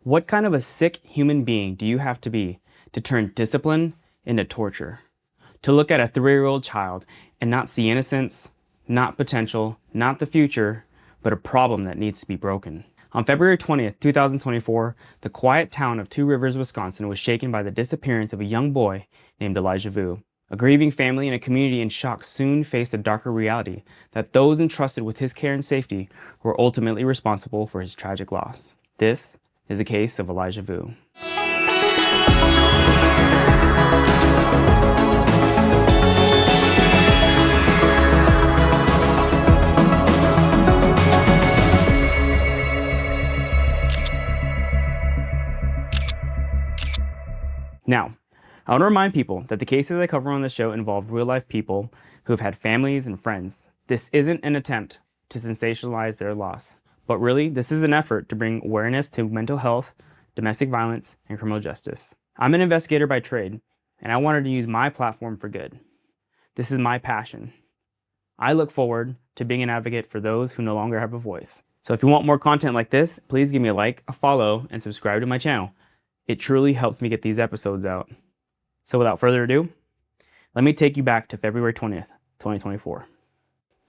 What kind of a sick human being do you have to be to turn discipline into torture? To look at a 3-year-old child and not see innocence, not potential, not the future, but a problem that needs to be broken. On February 20th, 2024, the quiet town of Two Rivers, Wisconsin was shaken by the disappearance of a young boy named Elijah Vu. A grieving family and a community in shock soon faced a darker reality that those entrusted with his care and safety were ultimately responsible for his tragic loss. This is the case of Elijah Vu. Now, I want to remind people that the cases I cover on this show involve real-life people who have had families and friends. This isn't an attempt to sensationalize their loss, but really, this is an effort to bring awareness to mental health, domestic violence, and criminal justice. I'm an investigator by trade, and I wanted to use my platform for good. This is my passion. I look forward to being an advocate for those who no longer have a voice. So if you want more content like this, please give me a like, a follow, and subscribe to my channel. It truly helps me get these episodes out. So without further ado, let me take you back to February 20th, 2024.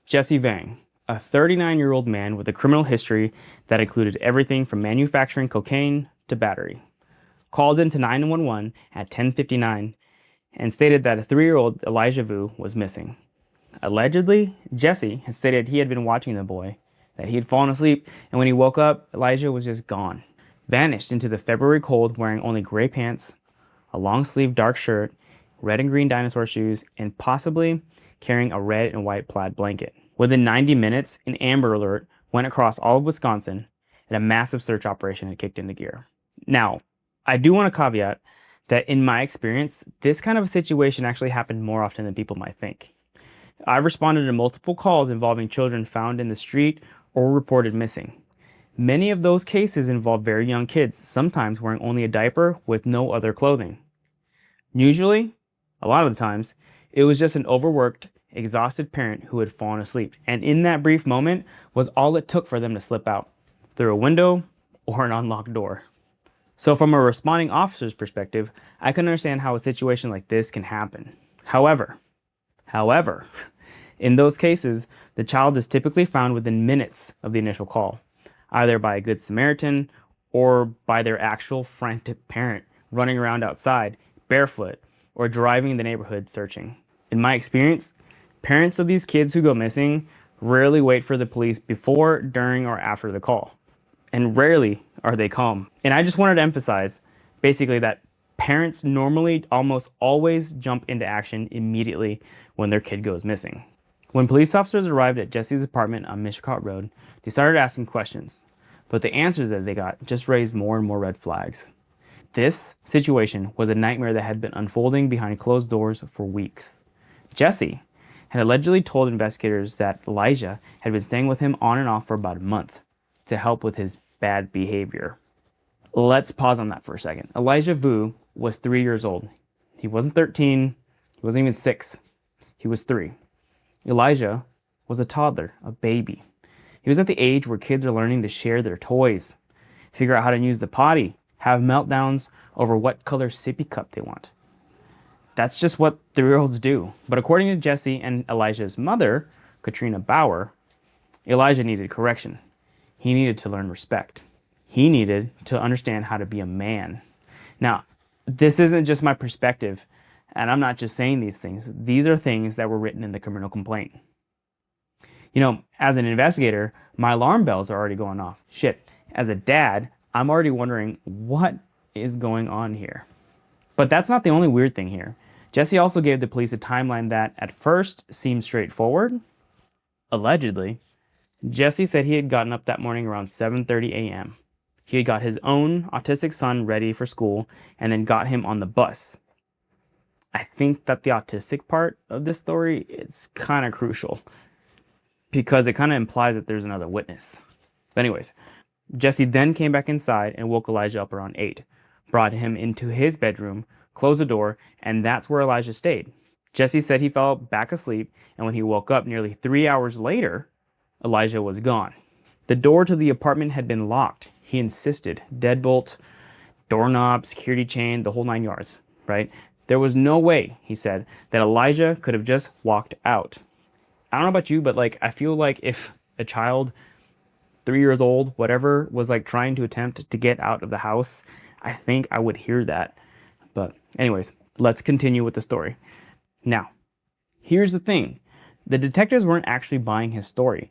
Jesse Vang, a 39-year-old man with a criminal history that included everything from manufacturing cocaine to battery, called into 911 at 10:59 and stated that a 3-year-old Elijah Vu was missing. Allegedly, Jesse had stated he had been watching the boy, that he had fallen asleep, and when he woke up, Elijah was just gone. Vanished into the February cold wearing only gray pants, a long-sleeved dark shirt, red and green dinosaur shoes, and possibly carrying a red and white plaid blanket. Within 90 minutes, an Amber Alert went across all of Wisconsin, and a massive search operation had kicked into gear. Now, I do want to caveat that in my experience, this kind of a situation actually happened more often than people might think. I've responded to multiple calls involving children found in the street or reported missing. Many of those cases involve very young kids, sometimes wearing only a diaper with no other clothing. Usually, a lot of the times, it was just an overworked, exhausted parent who had fallen asleep, and in that brief moment was all it took for them to slip out, through a window or an unlocked door. So from a responding officer's perspective, I can understand how a situation like this can happen. However, in those cases, the child is typically found within minutes of the initial call, either by a good Samaritan or by their actual frantic parent running around outside, barefoot, or driving the neighborhood searching. In my experience, parents of these kids who go missing rarely wait for the police before, during, or after the call. And rarely are they calm. And I just wanted to emphasize, basically, that parents normally almost always jump into action immediately when their kid goes missing. When police officers arrived at Jesse's apartment on Mishicot Road, they started asking questions, but the answers that they got just raised more and more red flags. This situation was a nightmare that had been unfolding behind closed doors for weeks. Jesse had allegedly told investigators that Elijah had been staying with him on and off for about a month to help with his bad behavior. Let's pause on that for a second. Elijah Vu was 3 years old. He wasn't 13, he wasn't even 6, he was 3. Elijah was a toddler, a baby. He was at the age where kids are learning to share their toys, figure out how to use the potty, have meltdowns over what color sippy cup they want. That's just what 3-year-olds do. But according to Jesse and Elijah's mother, Katrina Bauer, Elijah needed correction. He needed to learn respect. He needed to understand how to be a man. Now, this isn't just my perspective, and I'm not just saying these things. These are things that were written in the criminal complaint. You know, as an investigator, my alarm bells are already going off. Shit, as a dad, I'm already wondering what is going on here. But that's not the only weird thing here. Jesse also gave the police a timeline that at first seemed straightforward. Allegedly, Jesse said he had gotten up that morning around 7:30 a.m. He had got his own autistic son ready for school and then got him on the bus. I think that the autistic part of this story is kind of crucial because it kind of implies that there's another witness. But anyways, Jesse then came back inside and woke Elijah up around 8, brought him into his bedroom, closed the door, and that's where Elijah stayed. Jesse said he fell back asleep, and when he woke up nearly 3 hours later, Elijah was gone. The door to the apartment had been locked. He insisted. Deadbolt, doorknob, security chain, the whole 9 yards, right? There was no way, he said, that Elijah could have just walked out. I don't know about you, but like I feel like if a child 3 years old, whatever, was like trying to attempt to get out of the house, I think I would hear that. But anyways, let's continue with the story. Now, here's the thing. The detectives weren't actually buying his story.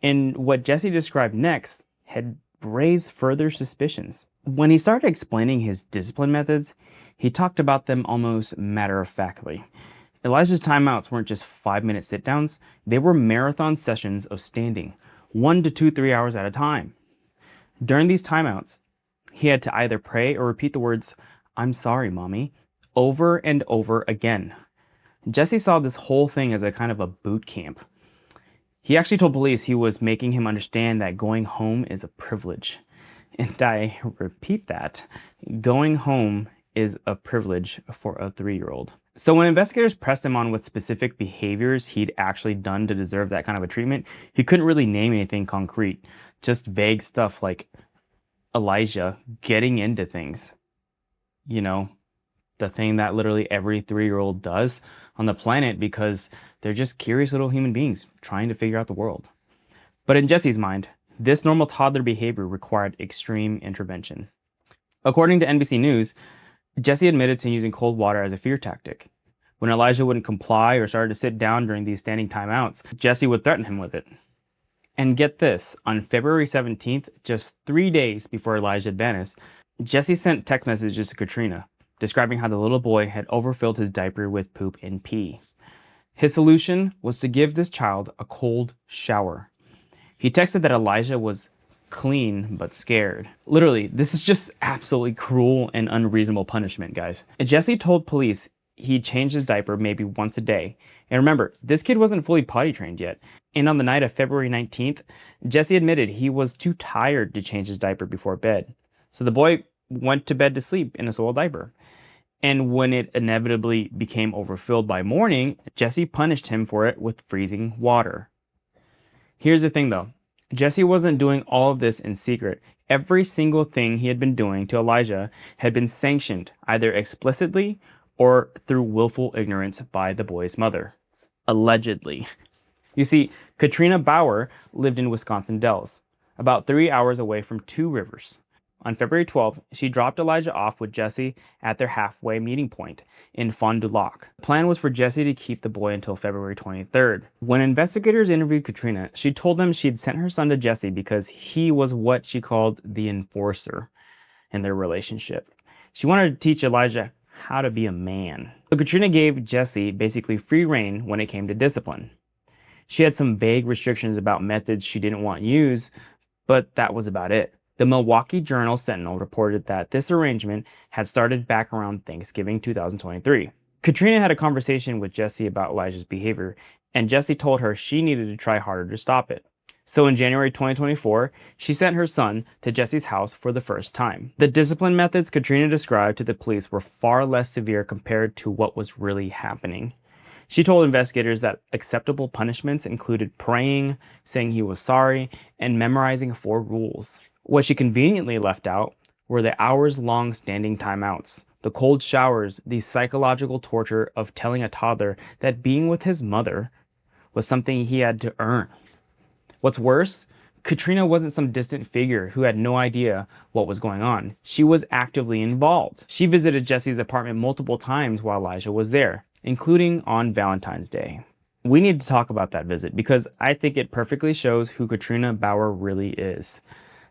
And what Jesse described next had raised further suspicions. When he started explaining his discipline methods, he talked about them almost matter-of-factly. Elijah's timeouts weren't just 5-minute sit-downs, they were marathon sessions of standing, 1 to 2, 3 hours at a time. During these timeouts, he had to either pray or repeat the words, "I'm sorry, mommy," over and over again. Jesse saw this whole thing as a kind of a boot camp. He actually told police he was making him understand that going home is a privilege. And I repeat that, going home is a privilege for a 3-year-old. So when investigators pressed him on what specific behaviors he'd actually done to deserve that kind of a treatment, he couldn't really name anything concrete, just vague stuff like Elijah getting into things. You know, the thing that literally every 3-year-old does on the planet because they're just curious little human beings trying to figure out the world. But in Jesse's mind, this normal toddler behavior required extreme intervention. According to NBC News, Jesse admitted to using cold water as a fear tactic. When Elijah wouldn't comply or started to sit down during these standing timeouts, Jesse would threaten him with it. And get this, on February 17th, just 3 days before Elijah had vanished, Jesse sent text messages to Katrina, describing how the little boy had overfilled his diaper with poop and pee. His solution was to give this child a cold shower. He texted that Elijah was clean but scared. Literally, this is just absolutely cruel and unreasonable punishment, guys. Jesse told police he'd change his diaper maybe once a day. And remember, this kid wasn't fully potty trained yet. And on the night of February 19th, Jesse admitted he was too tired to change his diaper before bed. So the boy went to bed to sleep in a soiled diaper. And when it inevitably became overfilled by morning, Jesse punished him for it with freezing water. Here's the thing though. Jesse wasn't doing all of this in secret. Every single thing he had been doing to Elijah had been sanctioned, either explicitly or through willful ignorance by the boy's mother. Allegedly. You see, Katrina Bauer lived in Wisconsin Dells, about 3 hours away from two rivers. On February 12th, she dropped Elijah off with Jesse at their halfway meeting point in Fond du Lac. The plan was for Jesse to keep the boy until February 23rd. When investigators interviewed Katrina, she told them she'd sent her son to Jesse because he was what she called the enforcer in their relationship. She wanted to teach Elijah how to be a man. So Katrina gave Jesse basically free rein when it came to discipline. She had some vague restrictions about methods she didn't want used, but that was about it. The Milwaukee Journal-Sentinel reported that this arrangement had started back around Thanksgiving 2023. Katrina had a conversation with Jesse about Elijah's behavior, and Jesse told her she needed to try harder to stop it. So in January 2024, she sent her son to Jesse's house for the first time. The discipline methods Katrina described to the police were far less severe compared to what was really happening. She told investigators that acceptable punishments included praying, saying he was sorry, and memorizing 4 rules. What she conveniently left out were the hours-long standing timeouts, the cold showers, the psychological torture of telling a toddler that being with his mother was something he had to earn. What's worse, Katrina wasn't some distant figure who had no idea what was going on. She was actively involved. She visited Jesse's apartment multiple times while Elijah was there, including on Valentine's Day. We need to talk about that visit because I think it perfectly shows who Katrina Bauer really is.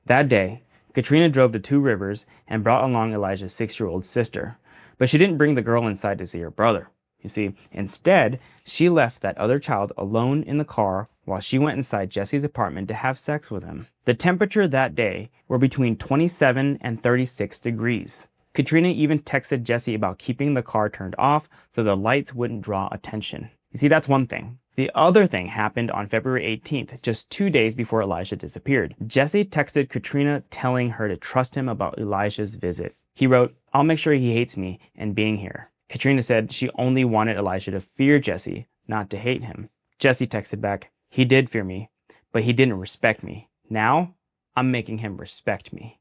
That day, Katrina drove to Two Rivers and brought along Elijah's 6-year-old sister. But she didn't bring the girl inside to see her brother. You see, instead, she left that other child alone in the car while she went inside Jesse's apartment to have sex with him. The temperature that day were between 27 and 36 degrees. Katrina even texted Jesse about keeping the car turned off so the lights wouldn't draw attention. You see, that's one thing. The other thing happened on February 18th, just 2 days before Elijah disappeared. Jesse texted Katrina telling her to trust him about Elijah's visit. He wrote, "I'll make sure he hates me and being here." Katrina said she only wanted Elijah to fear Jesse, not to hate him. Jesse texted back, "He did fear me, but he didn't respect me. Now, I'm making him respect me."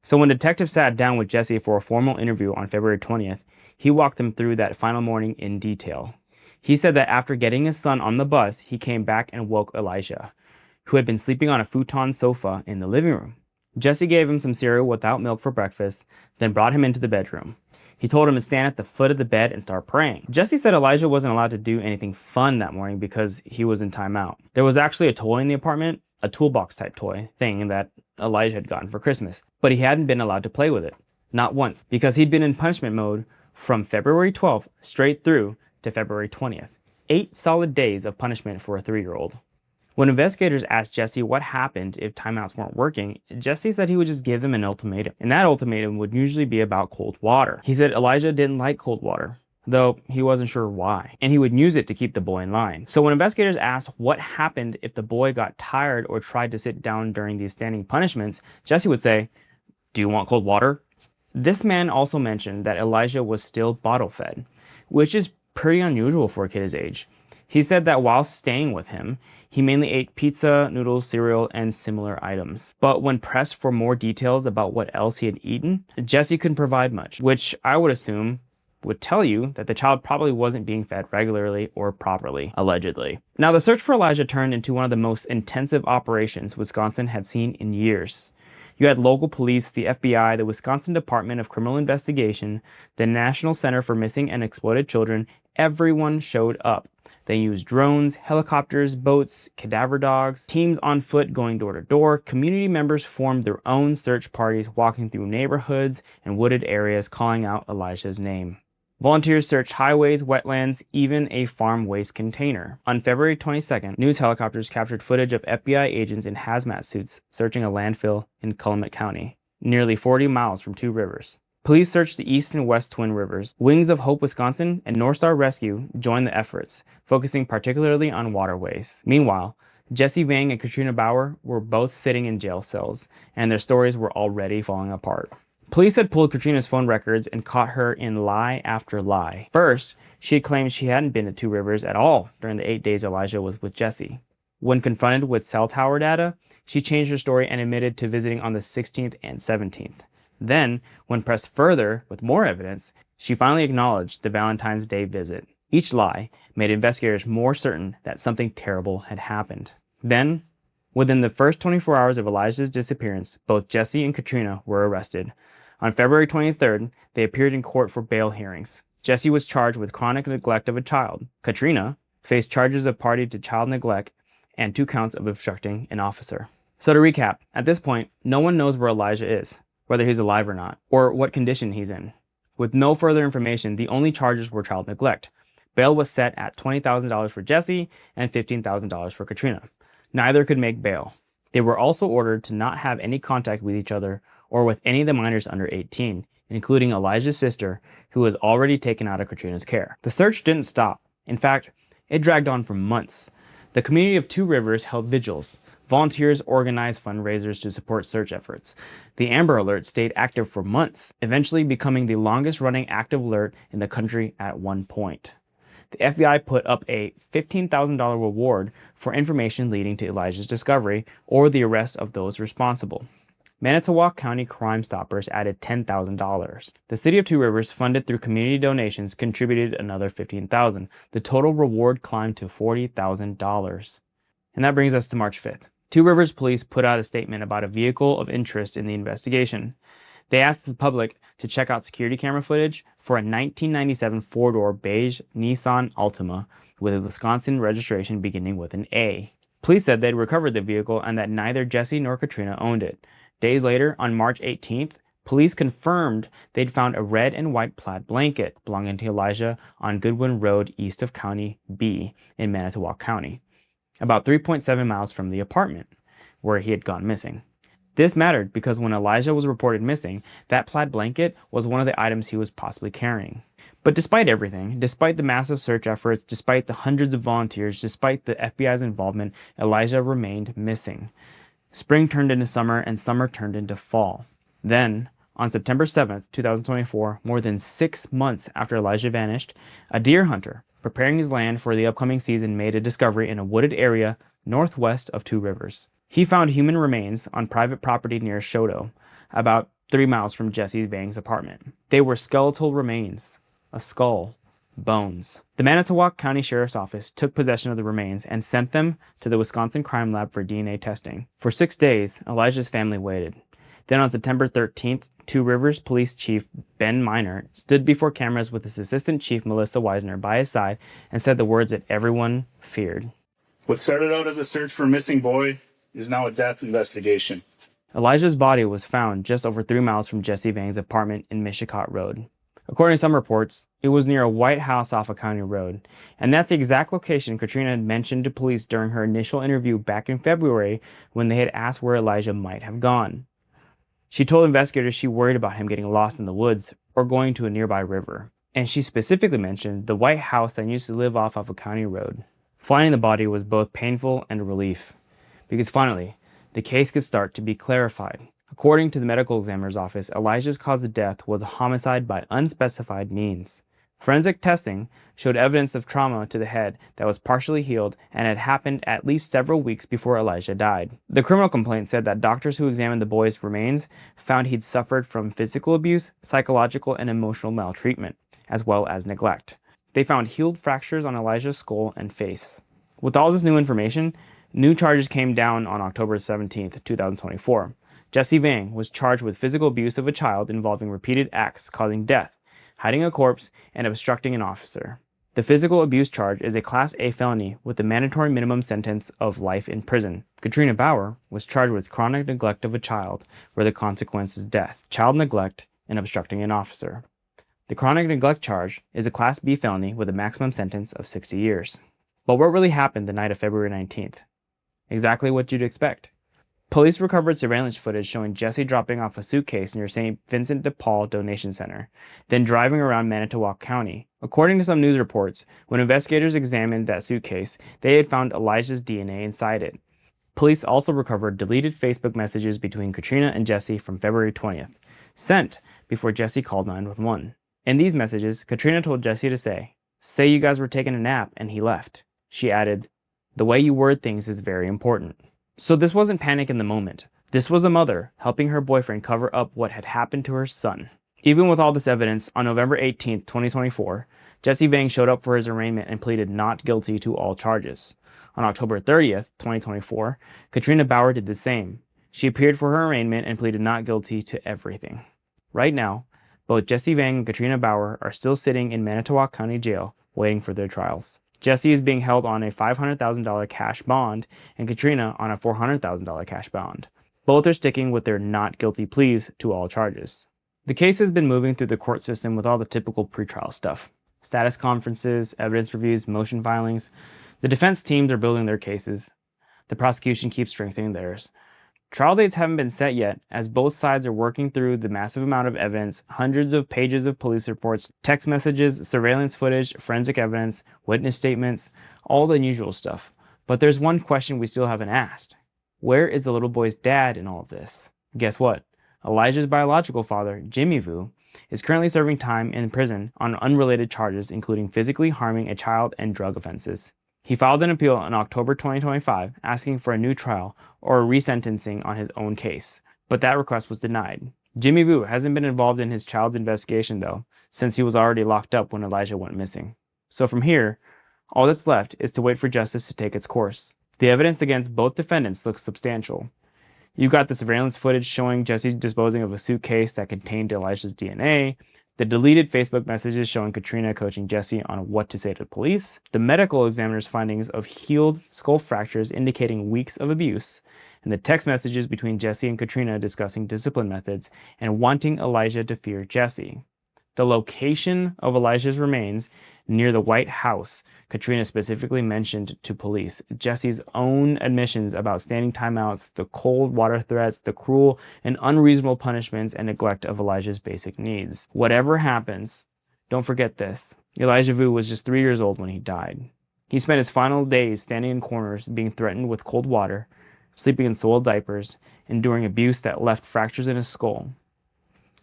So when detectives sat down with Jesse for a formal interview on February 20th, he walked them through that final morning in detail. He said that after getting his son on the bus, he came back and woke Elijah, who had been sleeping on a futon sofa in the living room. Jesse gave him some cereal without milk for breakfast, then brought him into the bedroom. He told him to stand at the foot of the bed and start praying. Jesse said Elijah wasn't allowed to do anything fun that morning because he was in timeout. There was actually a toy in the apartment, a toolbox type toy thing that Elijah had gotten for Christmas, but he hadn't been allowed to play with it. Not once, because he'd been in punishment mode from February 12th straight through to February 20th. 8 solid days of punishment for a 3-year-old. When investigators asked Jesse what happened if timeouts weren't working, Jesse said he would just give them an ultimatum, and that ultimatum would usually be about cold water. He said Elijah didn't like cold water, though he wasn't sure why, and he would use it to keep the boy in line. So when investigators asked what happened if the boy got tired or tried to sit down during these standing punishments, Jesse would say, "Do you want cold water?" This man also mentioned that Elijah was still bottle fed, which is pretty unusual for a kid his age. He said that while staying with him, he mainly ate pizza, noodles, cereal, and similar items. But when pressed for more details about what else he had eaten, Jesse couldn't provide much, which I would assume would tell you that the child probably wasn't being fed regularly or properly, allegedly. Now, the search for Elijah turned into one of the most intensive operations Wisconsin had seen in years. You had local police, the FBI, the Wisconsin Department of Criminal Investigation, the National Center for Missing and Exploited Children. Everyone showed up. They used drones, helicopters, boats, cadaver dogs, teams on foot going door to door. Community members formed their own search parties, walking through neighborhoods and wooded areas, calling out Elijah's name. Volunteers searched highways, wetlands, even a farm waste container. On February 22nd, news helicopters captured footage of FBI agents in hazmat suits searching a landfill in Calumet County, nearly 40 miles from Two Rivers. Police searched the East and West Twin Rivers. Wings of Hope Wisconsin and North Star Rescue joined the efforts, focusing particularly on waterways. Meanwhile, Jesse Vang and Katrina Bauer were both sitting in jail cells, and their stories were already falling apart. Police had pulled Katrina's phone records and caught her in lie after lie. First, she had claimed she hadn't been to Two Rivers at all during the 8 days Elijah was with Jesse. When confronted with cell tower data, she changed her story and admitted to visiting on the 16th and 17th. Then, when pressed further with more evidence, she finally acknowledged the Valentine's Day visit. Each lie made investigators more certain that something terrible had happened. Then, within the first 24 hours of Elijah's disappearance, both Jesse and Katrina were arrested. On February 23rd, they appeared in court for bail hearings. Jesse was charged with chronic neglect of a child. Katrina faced charges of party to child neglect and 2 counts of obstructing an officer. So to recap, at this point, no one knows where Elijah is, whether he's alive or not, or what condition he's in. With no further information, the only charges were child neglect. Bail was set at $20,000 for Jesse and $15,000 for Katrina. Neither could make bail. They were also ordered to not have any contact with each other or with any of the minors under 18, including Elijah's sister, who was already taken out of Katrina's care. The search didn't stop. In fact, it dragged on for months. The community of Two Rivers held vigils. Volunteers organized fundraisers to support search efforts. The Amber Alert stayed active for months, eventually becoming the longest-running active alert in the country at one point. The FBI put up a $15,000 reward for information leading to Elijah's discovery or the arrest of those responsible. Manitowoc County Crime Stoppers added $10,000. The city of Two Rivers, funded through community donations, contributed another $15,000. The total reward climbed to $40,000. And that brings us to March 5th. Two Rivers police put out a statement about a vehicle of interest in the investigation. They asked the public to check out security camera footage for a 1997 four-door beige Nissan Altima with a Wisconsin registration beginning with an A. Police said they'd recovered the vehicle and that neither Jesse nor Katrina owned it. Days later, on March 18th, police confirmed they'd found a red and white plaid blanket belonging to Elijah on Goodwin Road east of County B in Manitowoc County, about 3.7 miles from the apartment where he had gone missing. This mattered because when Elijah was reported missing, that plaid blanket was one of the items he was possibly carrying. But despite everything, despite the massive search efforts, despite the hundreds of volunteers, despite the FBI's involvement, Elijah remained missing. Spring turned into summer and summer turned into fall. Then, on September 7th, 2024, more than 6 months after Elijah vanished, a deer hunter preparing his land for the upcoming season made a discovery in a wooded area northwest of Two Rivers. He found human remains on private property near Shoto, about 3 miles from Jesse Vang's apartment. They were skeletal remains, a skull, bones. The Manitowoc County Sheriff's Office took possession of the remains and sent them to the Wisconsin Crime Lab for DNA testing. For 6 days, Elijah's family waited. Then on September 13th, Two Rivers Police Chief Ben Miner stood before cameras with his Assistant Chief Melissa Weisner by his side and said the words that everyone feared. What started out as a search for a missing boy is now a death investigation. Elijah's body was found just over 3 miles from Jesse Vang's apartment in Mishicot Road. According to some reports, it was near a white house off a county road, and that's the exact location Katrina had mentioned to police during her initial interview back in February when they had asked where Elijah might have gone. She told investigators she worried about him getting lost in the woods or going to a nearby river, and she specifically mentioned the white house that used to live off of a county road. Finding the body was both painful and a relief, because finally, the case could start to be clarified. According to the medical examiner's office, Elijah's cause of death was a homicide by unspecified means. Forensic testing showed evidence of trauma to the head that was partially healed and had happened at least several weeks before Elijah died. The criminal complaint said that doctors who examined the boy's remains found he'd suffered from physical abuse, psychological and emotional maltreatment, as well as neglect. They found healed fractures on Elijah's skull and face. With all this new information, new charges came down on October 17th, 2024. Jesse Vang was charged with physical abuse of a child involving repeated acts causing death, hiding a corpse, and obstructing an officer. The physical abuse charge is a Class A felony with a mandatory minimum sentence of life in prison. Katrina Bauer was charged with chronic neglect of a child, where the consequence is death, child neglect, and obstructing an officer. The chronic neglect charge is a Class B felony with a maximum sentence of 60 years. But what really happened the night of February 19th? Exactly what you'd expect. Police recovered surveillance footage showing Jesse dropping off a suitcase near St. Vincent de Paul Donation Center, then driving around Manitowoc County. According to some news reports, when investigators examined that suitcase, they had found Elijah's DNA inside it. Police also recovered deleted Facebook messages between Katrina and Jesse from February 20th, sent before Jesse called 911. In these messages, Katrina told Jesse to say you guys were taking a nap and he left. She added, "The way you word things is very important." So this wasn't panic in the moment. This was a mother helping her boyfriend cover up what had happened to her son. Even with all this evidence, on November 18th, 2024, Jesse Vang showed up for his arraignment and pleaded not guilty to all charges. On October 30th, 2024, Katrina Bauer did the same. She appeared for her arraignment and pleaded not guilty to everything. Right now, both Jesse Vang and Katrina Bauer are still sitting in Manitowoc County Jail waiting for their trials. Jesse is being held on a $500,000 cash bond and Katrina on a $400,000 cash bond. Both are sticking with their not guilty pleas to all charges. The case has been moving through the court system with all the typical pretrial stuff. Status conferences, evidence reviews, motion filings. The defense teams are building their cases. The prosecution keeps strengthening theirs. Trial dates haven't been set yet, as both sides are working through the massive amount of evidence, hundreds of pages of police reports, text messages, surveillance footage, forensic evidence, witness statements, all the usual stuff. But there's one question we still haven't asked. Where is the little boy's dad in all of this? Guess what? Elijah's biological father, Jimmy Vu, is currently serving time in prison on unrelated charges, including physically harming a child and drug offenses. He filed an appeal in October 2025 asking for a new trial or a resentencing on his own case, but that request was denied. Jimmy Vu hasn't been involved in his child's investigation though, since he was already locked up when Elijah went missing. So from here, all that's left is to wait for justice to take its course. The evidence against both defendants looks substantial. You got the surveillance footage showing Jesse disposing of a suitcase that contained Elijah's DNA, the deleted Facebook messages showing Katrina coaching Jesse on what to say to the police, the medical examiner's findings of healed skull fractures indicating weeks of abuse, and the text messages between Jesse and Katrina discussing discipline methods and wanting Elijah to fear Jesse. The location of Elijah's remains near the White House, Katrina specifically mentioned to police. Jesse's own admissions about standing timeouts, the cold water threats, the cruel and unreasonable punishments, and neglect of Elijah's basic needs. Whatever happens, don't forget this. Elijah Vu was just 3 years old when he died. He spent his final days standing in corners, being threatened with cold water, sleeping in soiled diapers, enduring abuse that left fractures in his skull.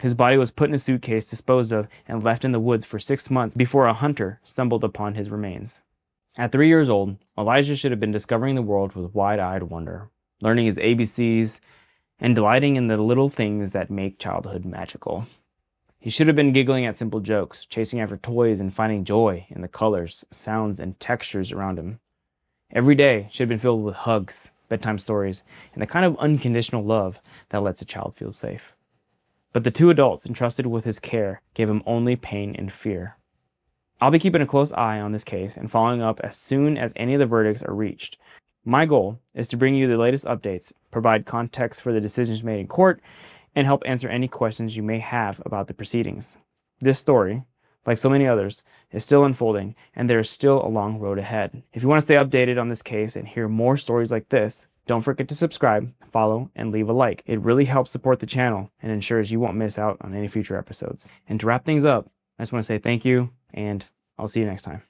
His body was put in a suitcase, disposed of, and left in the woods for 6 months before a hunter stumbled upon his remains. At 3 years old, Elijah should have been discovering the world with wide-eyed wonder, learning his ABCs and delighting in the little things that make childhood magical. He should have been giggling at simple jokes, chasing after toys, and finding joy in the colors, sounds, and textures around him. Every day should have been filled with hugs, bedtime stories, and the kind of unconditional love that lets a child feel safe. But the two adults entrusted with his care gave him only pain and fear. I'll be keeping a close eye on this case and following up as soon as any of the verdicts are reached. My goal is to bring you the latest updates, provide context for the decisions made in court, and help answer any questions you may have about the proceedings. This story, like so many others, is still unfolding, and there is still a long road ahead. If you want to stay updated on this case and hear more stories like this, don't forget to subscribe, follow, and leave a like. It really helps support the channel and ensures you won't miss out on any future episodes. And to wrap things up, I just want to say thank you, and I'll see you next time.